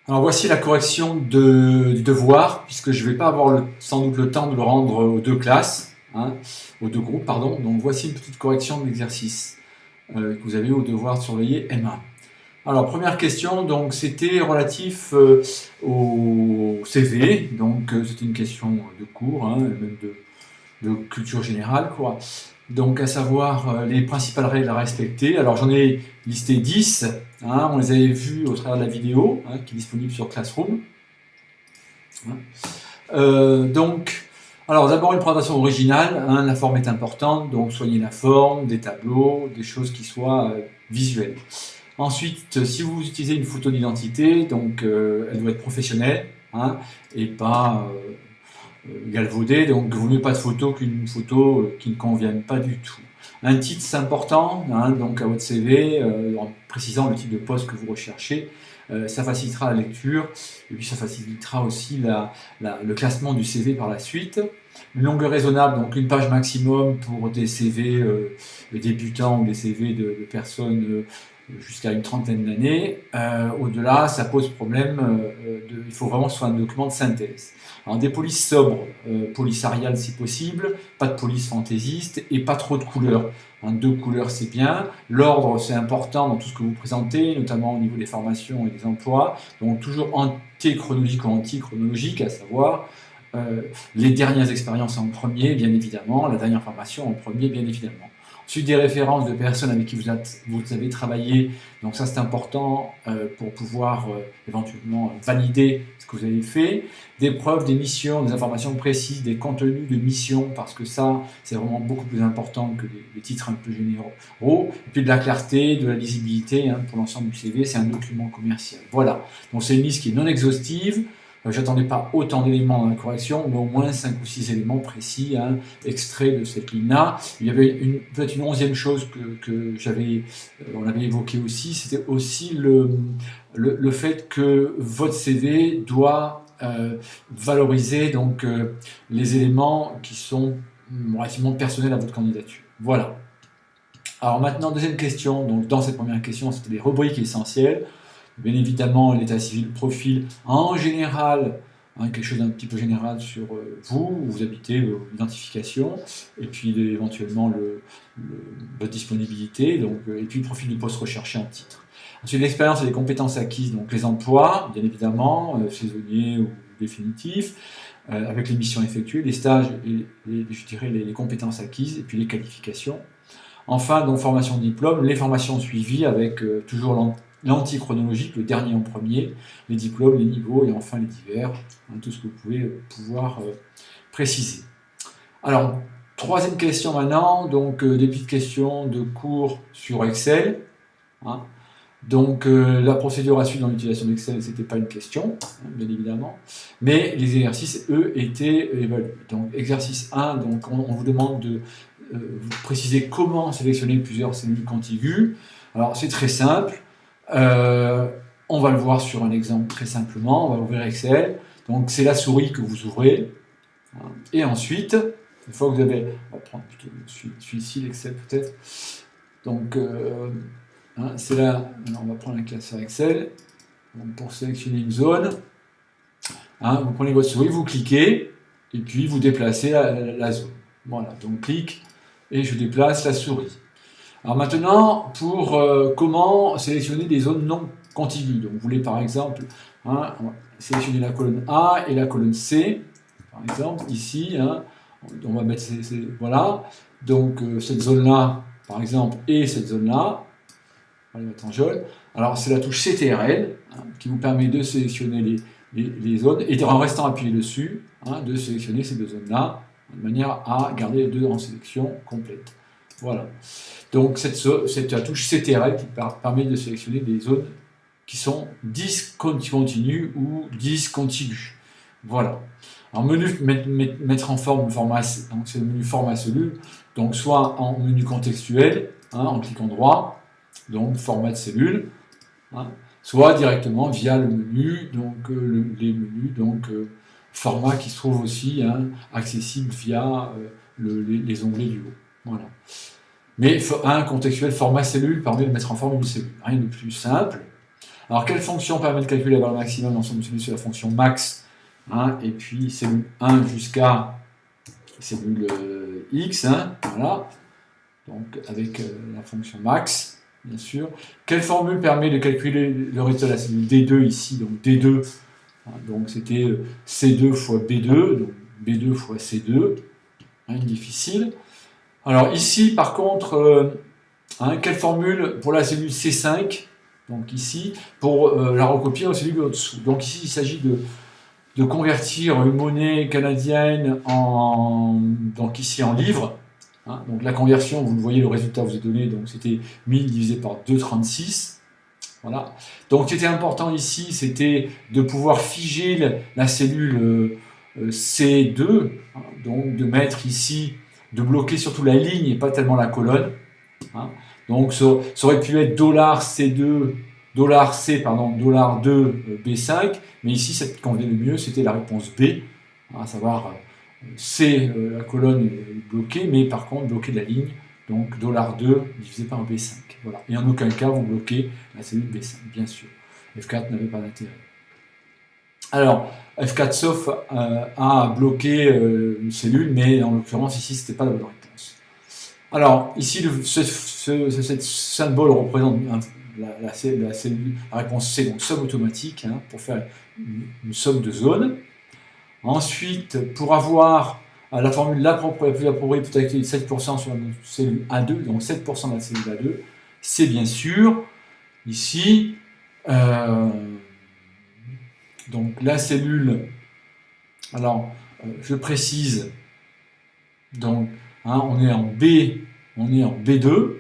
Alors voici la correction du devoir, puisque je ne vais pas avoir sans doute le temps de le rendre aux deux classes, hein, aux deux groupes, pardon. Donc voici une petite correction de l'exercice que vous avez au devoir de surveiller M1. Alors première question, donc c'était relatif au CV, donc c'était une question de cours, hein, même de culture générale, quoi. Donc à savoir les principales règles à respecter. Alors j'en ai listé 10, hein, on les avait vues au travers de la vidéo, hein, qui est disponible sur Classroom. Donc, alors d'abord une présentation originale, hein, la forme est importante, donc soignez la forme, des tableaux, des choses qui soient visuelles. Ensuite, si vous utilisez une photo d'identité, donc elle doit être professionnelle, hein, et pas galvaudée, donc vaut mieux pas de photo qu'une photo qui ne convienne pas du tout. Un titre, c'est important, hein, donc à votre CV, en précisant le type de poste que vous recherchez. Ça facilitera la lecture et puis ça facilitera aussi le classement du CV par la suite. Une longueur raisonnable, donc une page maximum pour des CV débutants ou des CV de personnes jusqu'à une trentaine d'années. Au-delà, ça pose problème, il faut vraiment que ce soit un document de synthèse. Alors des polices sobres, police Arial si possible, pas de police fantaisiste et pas trop de couleurs. Hein, 2 couleurs c'est bien. L'ordre c'est important dans tout ce que vous présentez, notamment au niveau des formations et des emplois. Donc toujours antéchronologique ou antichronologique, à savoir les dernières expériences en premier, bien évidemment, la dernière formation en premier, bien évidemment. Ensuite, des références de personnes avec qui vous avez travaillé, donc ça c'est important pour pouvoir éventuellement valider ce que vous avez fait. Des preuves, des missions, des informations précises, des contenus de missions, parce que ça c'est vraiment beaucoup plus important que des titres un peu généraux. Et puis de la clarté, de la lisibilité, hein, pour l'ensemble du CV, c'est un document commercial. Voilà, donc c'est une liste qui est non exhaustive. J'attendais pas autant d'éléments dans la correction, mais au moins 5 ou 6 éléments précis, hein, extraits de cette ligne-là. Il y avait peut-être une 11e chose que on avait évoqué aussi, c'était aussi le fait que votre CV doit valoriser donc, les éléments qui sont relativement personnels à votre candidature. Voilà. Alors maintenant, deuxième question, donc dans cette première question, c'était les rubriques essentielles. Bien évidemment, l'état civil, profil, en général, hein, quelque chose d'un petit peu général sur vous, où vous habitez, l'identification, et puis éventuellement votre disponibilité, donc, et puis le profil du poste recherché en titre. Ensuite, l'expérience et les compétences acquises, donc les emplois, bien évidemment, saisonniers ou définitifs, avec les missions effectuées, les stages et je dirais les compétences acquises, et puis les qualifications. Enfin, donc formation diplôme, les formations suivies avec toujours l'antichronologique, le dernier en premier, les diplômes, les niveaux et enfin les divers, hein, tout ce que vous pouvez pouvoir préciser. Alors, troisième question maintenant, donc des petites questions de cours sur Excel. Hein. Donc la procédure à suivre dans l'utilisation d'Excel, ce n'était pas une question, hein, bien évidemment, mais les exercices, eux, étaient évalués. Donc exercice 1, donc on vous demande de vous préciser comment sélectionner plusieurs cellules contiguës. Alors c'est très simple, on va le voir sur un exemple très simplement, on va ouvrir Excel, donc c'est la souris que vous ouvrez, hein, et ensuite, une fois que vous avez, on va prendre plutôt celui-ci, l'Excel peut-être, donc hein, c'est là, on va prendre un classeur Excel, donc pour sélectionner une zone, hein, vous prenez votre souris, vous cliquez, et puis vous déplacez la zone. Voilà, donc clic, et je déplace la souris. Alors maintenant, pour comment sélectionner des zones non contiguës. Donc vous voulez par exemple hein, sélectionner la colonne A et la colonne C, par exemple, ici, hein, on va mettre voilà, donc cette zone-là, par exemple, et cette zone-là, on va les mettre en jaune. Alors c'est la touche CTRL hein, qui vous permet de sélectionner les zones, et en restant appuyé dessus, hein, de sélectionner ces deux zones-là, de manière à garder les deux en sélection complète. Voilà. Donc c'est la touche CTRL qui permet de sélectionner des zones qui sont discontinues ou discontiguës. Voilà. Alors menu mettre en forme, donc c'est le menu format cellule, donc soit en menu contextuel, hein, en cliquant droit, donc format de cellule, hein, soit directement via le menu, donc les menus, donc format qui se trouve aussi hein, accessible via les onglets du haut. Voilà. Mais un contextuel format cellule permet de mettre en forme une cellule. Rien de plus simple. Alors, quelle fonction permet de calculer la valeur maximum dans l'ensemble de cellules? C'est la fonction max, hein, et puis cellule 1 jusqu'à cellule x, hein, voilà, donc avec la fonction max, bien sûr. Quelle formule permet de calculer le résultat de la cellule D2 ici? Donc D2, hein, donc c'était C2 fois B2, donc B2 fois C2, hein, difficile. Alors ici, par contre, hein, quelle formule pour la cellule C5? Donc ici, pour la recopier aux cellules au-dessous. Donc ici, il s'agit de convertir une monnaie canadienne donc ici en livres. Hein. Donc la conversion, vous le voyez, le résultat vous est donné, donc c'était 1000 divisé par 2,36. Voilà. Donc ce qui était important ici, c'était de pouvoir figer la cellule C2, hein, donc de mettre ici, de bloquer surtout la ligne et pas tellement la colonne. Hein. Donc ça aurait pu être $C2, $C, pardon, $2 B5, mais ici, ce qui convenait le mieux, c'était la réponse B, à savoir C, la colonne est bloquée, mais par contre bloquée de la ligne, donc $2 divisé par B5. Voilà. Et en aucun cas, vous bloquez la cellule B5, bien sûr. F4 n'avait pas d'intérêt. Alors, F4 sauf a bloqué une cellule, mais en l'occurrence, ici, ce n'était pas la bonne réponse. Alors, ici, ce symbole représente la réponse C, donc somme automatique, hein, pour faire une somme de zones. Ensuite, pour avoir la formule la plus appropriée pour calculer 7% sur la cellule A2, donc 7% de la cellule A2, c'est bien sûr ici donc la cellule. Alors, je précise, donc hein, on est en B2,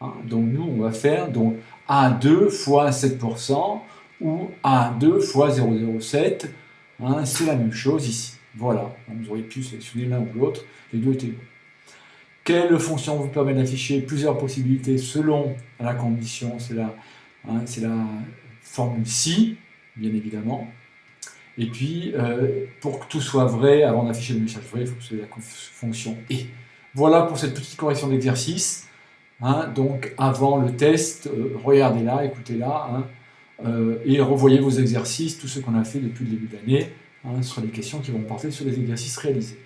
hein, donc nous on va faire donc A2 fois 7% ou A2 fois 0,07, hein, c'est la même chose ici. Voilà, vous auriez pu sélectionner l'un ou l'autre, les deux étaient bons. Quelle fonction vous permet d'afficher plusieurs possibilités selon la condition? C'est la formule si, bien évidemment. Et puis, pour que tout soit vrai, avant d'afficher le message vrai, il faut que ce soit la fonction et. Voilà pour cette petite correction d'exercice. Hein, donc, avant le test, regardez-la, écoutez-la, hein, et revoyez vos exercices, tout ce qu'on a fait depuis le début de l'année. Hein, ce sera des questions qui vont porter sur les exercices réalisés.